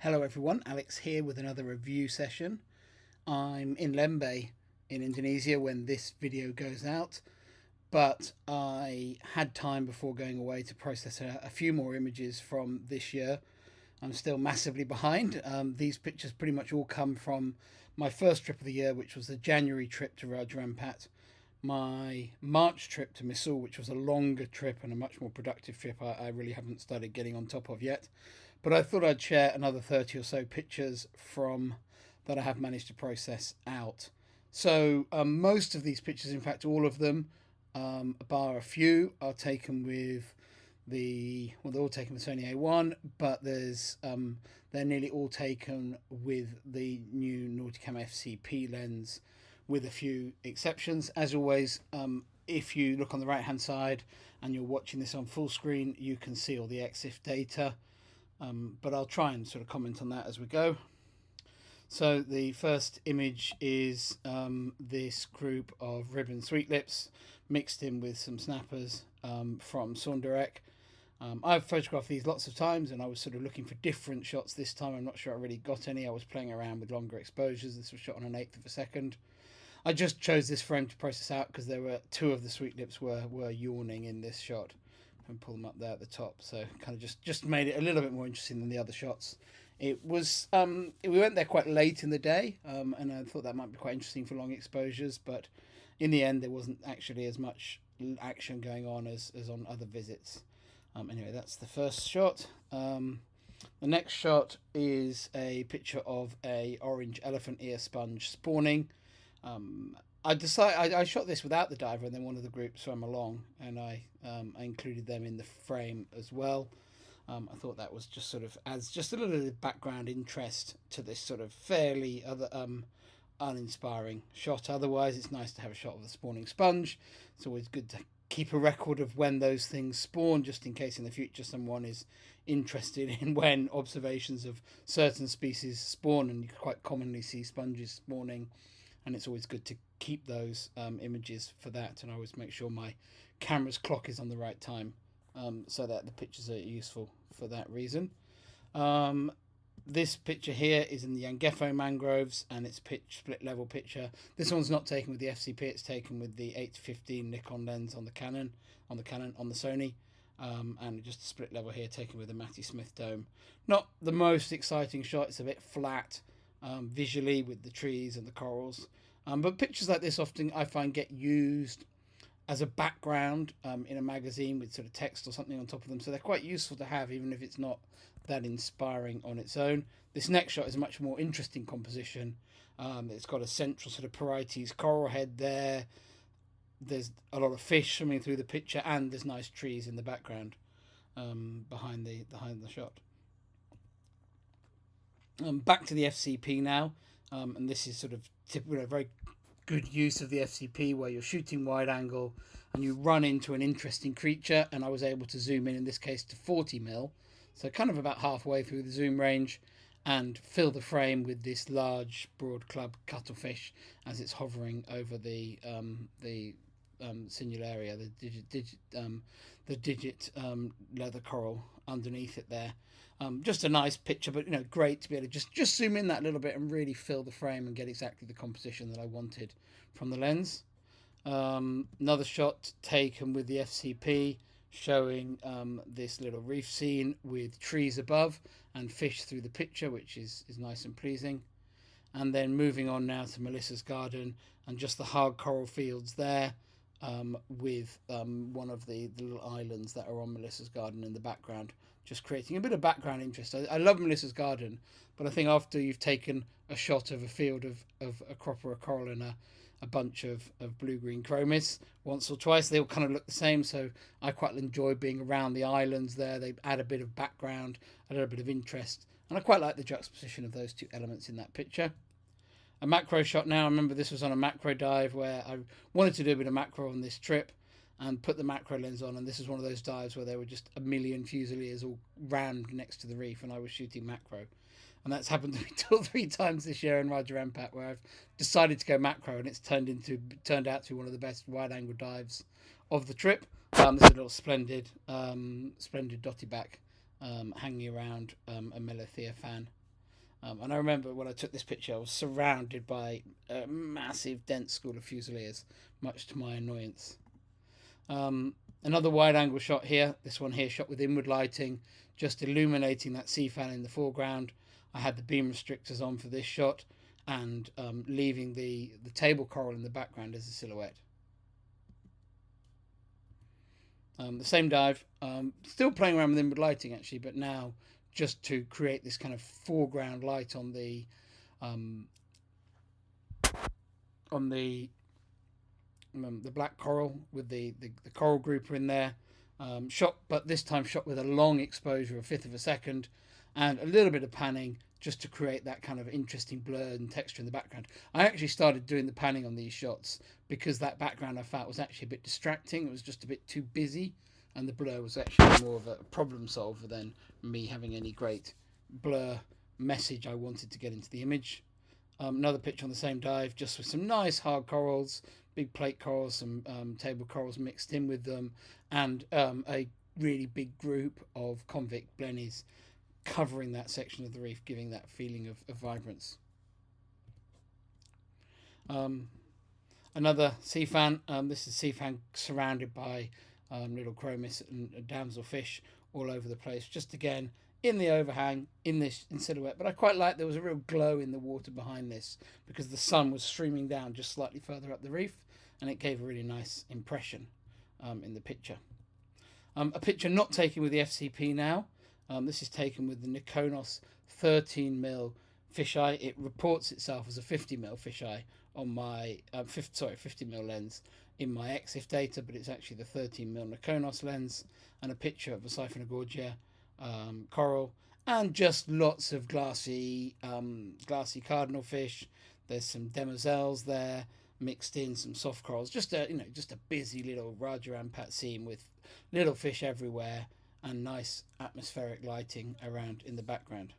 Hello everyone, Alex here with another review session. I'm in Lembeh in Indonesia when this video goes out, but I had time before going away to process a few more images from this year. I'm still massively behind. These pictures pretty much all come from my first trip of the year, which was the January trip to Raja Ampat, my March trip to Misool, which was a longer trip and a much more productive trip I really haven't started getting on top of yet. But I thought I'd share another 30 or so pictures from that I have managed to process out. So most of these pictures, in fact all of them, bar a few, are taken with they're all taken with Sony A1, but they're nearly all taken with the new Nauticam FCP lens, with a few exceptions. As always, if you look on the right hand side and you're watching this on full screen, you can see all the EXIF data. But I'll try and sort of comment on that as we go. So the first image is this group of ribbon sweet lips mixed in with some snappers from Saunderek. I've photographed these lots of times and I was sort of looking for different shots this time. I'm not sure I really got any. I was playing around with longer exposures. This was shot on 1/8 of a second. I just chose this frame to process out because there were two of the sweet lips were yawning in this shot. And pull them up there at the top, so kind of just made it a little bit more interesting than the other shots. It was we went there quite late in the day, and I thought that might be quite interesting for long exposures, but in the end there wasn't actually as much action going on as on other visits. Anyway, that's the first shot. The next shot is a picture of a orange elephant ear sponge spawning. I shot this without the diver, and then one of the groups swam along, and I included them in the frame as well. I thought that was just sort of adds just a little bit of background interest to this sort of fairly uninspiring shot. Otherwise, it's nice to have a shot of the spawning sponge. It's always good to keep a record of when those things spawn, just in case in the future someone is interested in when observations of certain species spawn, and you quite commonly see sponges spawning. And it's always good to keep those images for that, and I always make sure my camera's clock is on the right time, so that the pictures are useful for that reason. This picture here is in the Yangefo mangroves, and it's split level picture. This one's not taken with the FCP, it's taken with the 8-15 Nikon lens on the Sony, and just a split level here taken with the Matty Smith dome. Not the most exciting shot, it's a bit flat visually with the trees and the corals, but pictures like this often I find get used as a background in a magazine with sort of text or something on top of them, so they're quite useful to have even if it's not that inspiring on its own. This next shot is a much more interesting composition. It's got a central sort of Parietes coral head there. There's a lot of fish swimming through the picture, and there's nice trees in the background behind the shot. Back to the FCP now, and this is sort of very good use of the FCP, where you're shooting wide angle and you run into an interesting creature, and I was able to zoom in this case to 40mm, so kind of about halfway through the zoom range, and fill the frame with this large broad club cuttlefish as it's hovering over the Sinularia, the digit leather coral underneath it there. Just a nice picture, but great to be able to just zoom in that little bit and really fill the frame and get exactly the composition that I wanted from the lens. Another shot taken with the FCP, showing this little reef scene with trees above and fish through the picture, which is nice and pleasing. And then moving on now to Melissa's garden and just the hard coral fields there, with one of the little islands that are on Melissa's garden in the background, just creating a bit of background interest. I love Melissa's garden, but I think after you've taken a shot of a field of a crop or a coral and a bunch of blue-green chromis once or twice, they all kind of look the same, so I quite enjoy being around the islands there. They add a bit of background, a little bit of interest, and I quite like the juxtaposition of those two elements in that picture. A macro shot now. I remember this was on a macro dive where I wanted to do a bit of macro on this trip and put the macro lens on, and this is one of those dives where there were just a million fusiliers all rammed next to the reef, and I was shooting macro. And that's happened to me 2 or 3 times this year in Raja Ampat, where I've decided to go macro, and it's turned out to be one of the best wide angle dives of the trip. This is a little splendid dotty back hanging around a Melothea fan. And I remember when I took this picture, I was surrounded by a massive, dense school of Fusiliers, much to my annoyance. Another wide-angle shot here. This one here shot with inward lighting, just illuminating that sea fan in the foreground. I had the beam restrictors on for this shot, and leaving the table coral in the background as a silhouette. The same dive, still playing around with inward lighting actually, but now just to create this kind of foreground light on the black coral with the coral grouper in there. Shot, but this time shot with a long exposure, a fifth of a second, and a little bit of panning just to create that kind of interesting blur and texture in the background. I actually started doing the panning on these shots because that background I felt was actually a bit distracting. It was just a bit too busy, and the blur was actually more of a problem solver than me having any great blur message I wanted to get into the image. Another picture on the same dive, just with some nice hard corals, big plate corals, some table corals mixed in with them, and a really big group of convict blennies covering that section of the reef, giving that feeling of vibrance. Another sea fan. This is sea fan surrounded by little chromis and damselfish all over the place. Just again in the overhang, in silhouette. But I quite like there was a real glow in the water behind this because the sun was streaming down just slightly further up the reef, and it gave a really nice impression in the picture. A picture not taken with the FCP now. This is taken with the Nikonos 13mm fisheye. It reports itself as a 50mm fisheye on my 50mm lens in my EXIF data, but it's actually the 13mm Nikonos lens, and a picture of a Siphonogogia coral, and just lots of glassy cardinal fish. There's some demoiselles there mixed in, some soft corals. Just a busy little Raja Ampat scene with little fish everywhere and nice atmospheric lighting around in the background.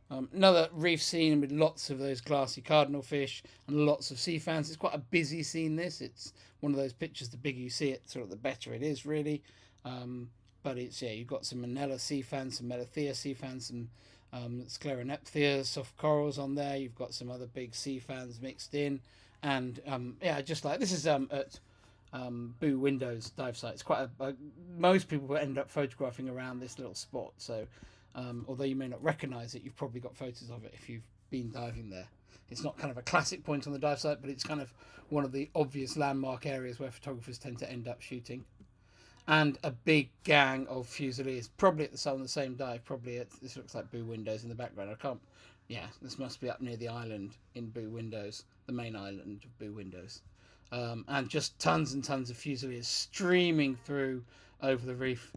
Another reef scene with lots of those glassy cardinal fish and lots of sea fans. It's quite a busy scene, this. It's one of those pictures, the bigger you see it, sort of the better it is, really. But it's, you've got some Manella sea fans, some Melathea sea fans, some Scleronepthia soft corals on there. You've got some other big sea fans mixed in. And, just like, this is at Boo Windows dive site. It's quite most people will end up photographing around this little spot, so although you may not recognize it, you've probably got photos of it if you've been diving there. It's not kind of a classic point on the dive site, but it's kind of one of the obvious landmark areas where photographers tend to end up shooting. And a big gang of Fusiliers, probably at the same dive. This looks like Boo Windows in the background. This must be up near the island in Boo Windows, the main island of Boo Windows. And just tons and tons of Fusiliers streaming through over the reef,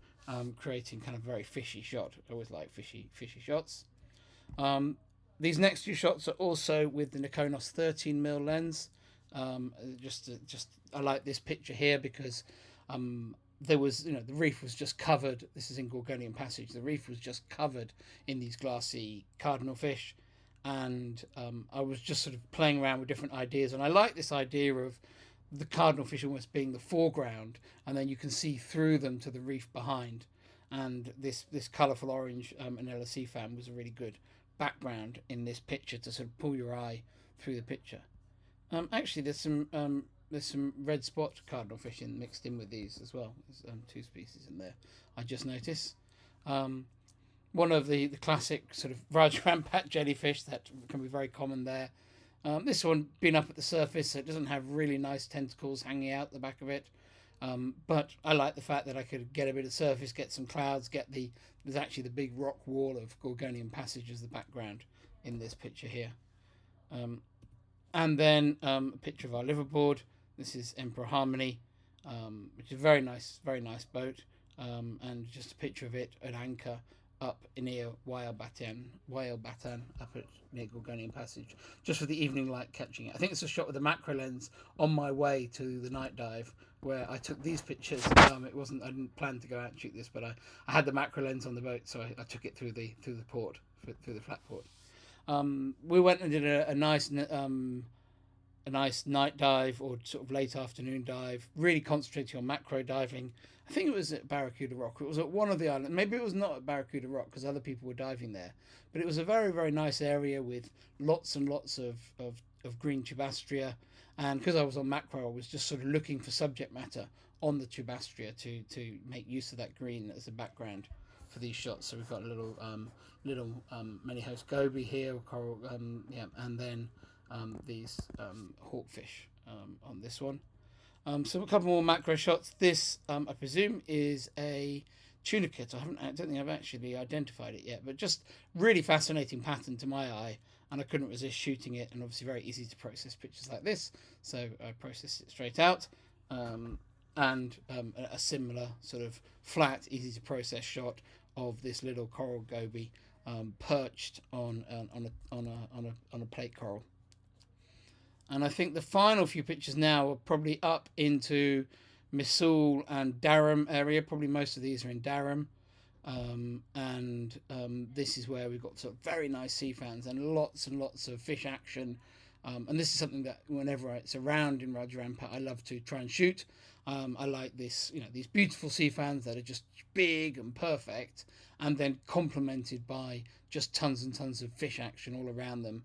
creating kind of very fishy shot. I always like fishy shots. These next two shots are also with the Nikonos 13mm lens. I like this picture here because there was, the reef was just covered. This is in Gorgonian Passage. The reef was just covered in these glassy cardinal fish, and I was just sort of playing around with different ideas. And I like this idea of the cardinal fish almost being the foreground, and then you can see through them to the reef behind. And this colourful orange Manella sea fan was a really good background in this picture to sort of pull your eye through the picture. Actually, there's some red spot cardinal fish mixed in with these as well. There's two species in there, I just noticed. One of the classic sort of Raja Ampat jellyfish that can be very common there. This one being up at the surface, so it doesn't have really nice tentacles hanging out the back of it. But I like the fact that I could get a bit of surface, get some clouds, there's actually the big rock wall of Gorgonian Passage as the background in this picture here. And then a picture of our liveaboard. This is Emperor Harmoni, which is a very nice boat. And just a picture of it at anchor up near Whale-Batan up at near Gorgonian Passage, just with the evening light catching it. I think it's a shot with a macro lens on my way to the night dive where I took these pictures. I didn't plan to go out and shoot this, but I had the macro lens on the boat, so I took it through the port, through the flat port. We went and did a nice a nice night dive or sort of late afternoon dive, really concentrating on macro diving. I think it was at Barracuda Rock. It was at one of the islands. Maybe it was not at Barracuda Rock because other people were diving there. But it was a very, very nice area with lots and lots of green tubastria. And because I was on macro, I was just sort of looking for subject matter on the tubastria to make use of that green as a background for these shots. So we've got a little many host goby here, coral, and then these hawkfish on this one. So a couple more macro shots. This, I presume, is a tunicate. I don't think I've actually identified it yet, but just really fascinating pattern to my eye, and I couldn't resist shooting it. And obviously, very easy to process pictures like this, so I processed it straight out. And a similar sort of flat, easy to process shot of this little coral goby perched on a plate coral. And I think the final few pictures now are probably up into Misool and Durham area. Probably most of these are in Durham. This is where we've got sort of very nice sea fans and lots of fish action. And this is something that whenever it's around in Raja Ampat, I love to try and shoot. I like this, these beautiful sea fans that are just big and perfect, and then complemented by just tons and tons of fish action all around them.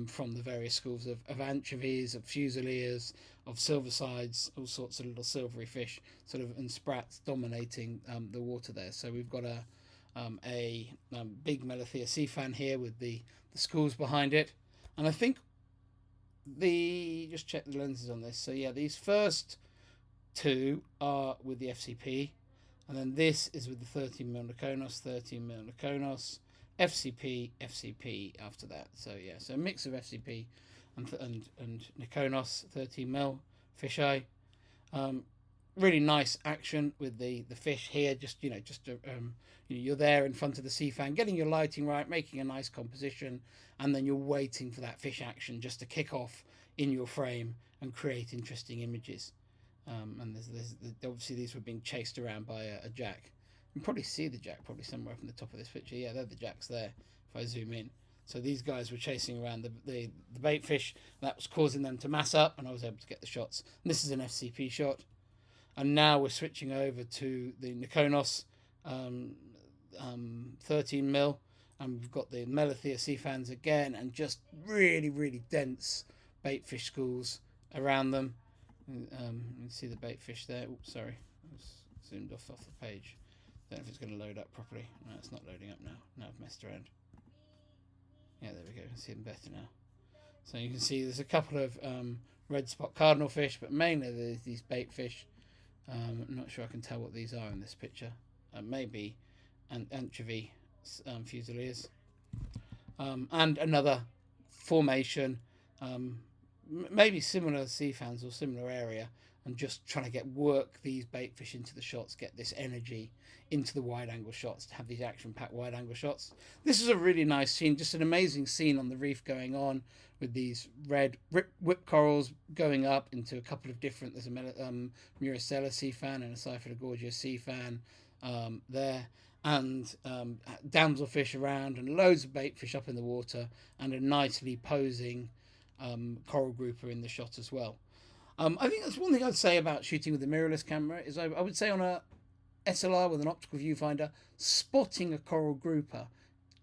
From the various schools of anchovies, of fusiliers, of silver sides, all sorts of little silvery fish, sort of, and sprats dominating the water there. So we've got a big Melithea sea fan here with the schools behind it, and I think just check the lenses on this. So yeah, these first two are with the FCP, and then this is with the 13mm Nikonos, 13mm Nikonos. FCP after that. So yeah, so a mix of FCP and Nikonos 13mm fisheye. Really nice action with the fish here. You're there in front of the sea fan, getting your lighting right, making a nice composition, and then you're waiting for that fish action just to kick off in your frame and create interesting images. And there's obviously these were being chased around by a jack. You can probably see the jack probably somewhere from the top of this picture. Yeah, they're the jacks there if I zoom in. So these guys were chasing around the bait fish. That was causing them to mass up, and I was able to get the shots. And this is an FCP shot. And now we're switching over to the Nikonos 13mm, and we've got the Melithea sea fans again, and just really dense bait fish schools around them. You can see the bait fish there. Oops, sorry, I was zoomed off the page. Don't know if it's going to load up properly. No, it's not loading up now. Now I've messed around. Yeah, there we go. You can see them better now. So you can see there's a couple of red spot cardinal fish, but mainly there's these bait fish. I'm not sure I can tell what these are in this picture. Maybe anchovy fusiliers. And another formation, maybe similar sea fans or similar area, and just trying to work these bait fish into the shots, get this energy into the wide angle shots, to have these action packed wide angle shots. This is a really nice scene, just an amazing scene on the reef going on with these red whip corals going up into a couple of different, there's a Muricella sea fan and a Siphodogorgia sea fan there, and damselfish around, and loads of bait fish up in the water, and a nicely posing coral grouper in the shot as well. I think that's one thing I'd say about shooting with a mirrorless camera is I would say on a SLR with an optical viewfinder, spotting a coral grouper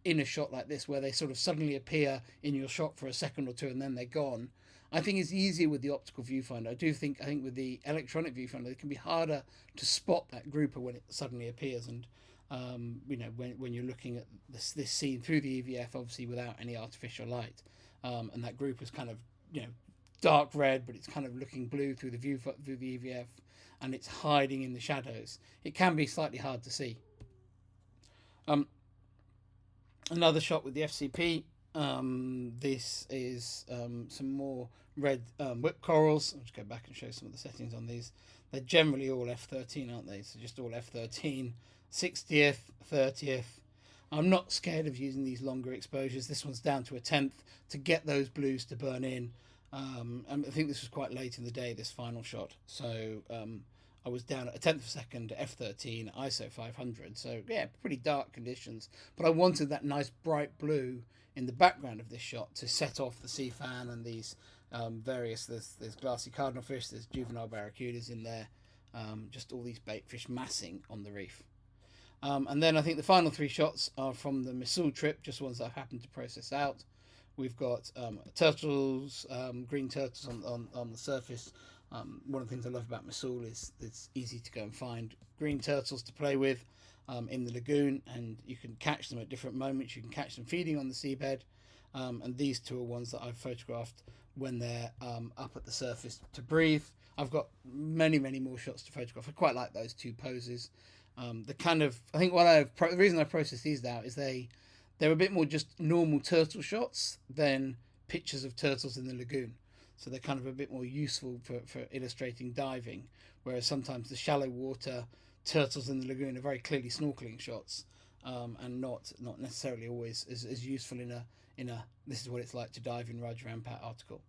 in a shot like this where they sort of suddenly appear in your shot for a second or two and then they're gone, I think it's easier with the optical viewfinder. I think with the electronic viewfinder it can be harder to spot that grouper when it suddenly appears, and when you're looking at this scene through the EVF, obviously without any artificial light, and that group is kind of dark red, but it's kind of looking blue through the EVF, and it's hiding in the shadows. It can be slightly hard to see. Another shot with the FCP. This is some more red whip corals. I'll just go back and show some of the settings on these. They're generally all f13, aren't they? So just all f13, 60th, 30th. I'm not scared of using these longer exposures. This one's down to a 10th to get those blues to burn in. And I think this was quite late in the day, this final shot. So I was down at a 10th of a second, f13, ISO 500. So yeah, pretty dark conditions. But I wanted that nice bright blue in the background of this shot to set off the sea fan and these Various, there's glassy cardinalfish, there's juvenile barracudas in there, just all these bait fish massing on the reef. And then I think the final 3 shots are from the Misool trip, just ones that I've happened to process out. We've got turtles, green turtles on the surface. One of the things I love about Misool is it's easy to go and find green turtles to play with in the lagoon, and you can catch them at different moments. You can catch them feeding on the seabed, and these 2 are ones that I've photographed when they're up at the surface to breathe. I've got many more shots to photograph. I quite like those 2 poses. The kind of, I think the reason I processed these out is they're a bit more just normal turtle shots than pictures of turtles in the lagoon. So they're kind of a bit more useful for illustrating diving, whereas sometimes the shallow water turtles in the lagoon are very clearly snorkeling shots, and not necessarily always as useful in a this is what it's like to dive in Raja Ampat article.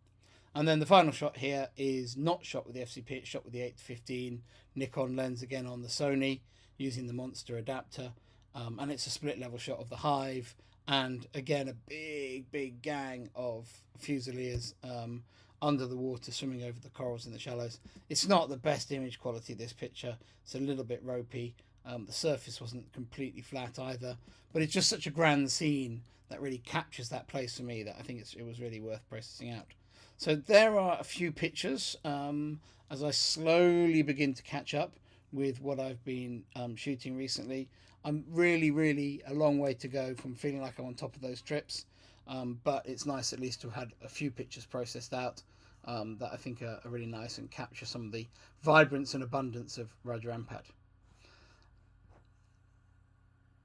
And then the final shot here is not shot with the FCP, it's shot with the 8-15 Nikon lens, again on the Sony, using the monster adapter, and it's a split level shot of the hive, and again a big gang of fusiliers under the water, swimming over the corals in the shallows. It's not the best image quality, this picture. It's a little bit ropey. The surface wasn't completely flat either, but it's just such a grand scene that really captures that place for me that I think it was really worth processing out. So there are a few pictures as I slowly begin to catch up with what I've been shooting recently. I'm really a long way to go from feeling like I'm on top of those trips, but it's nice at least to have had a few pictures processed out that I think are really nice and capture some of the vibrance and abundance of Raja Ampat.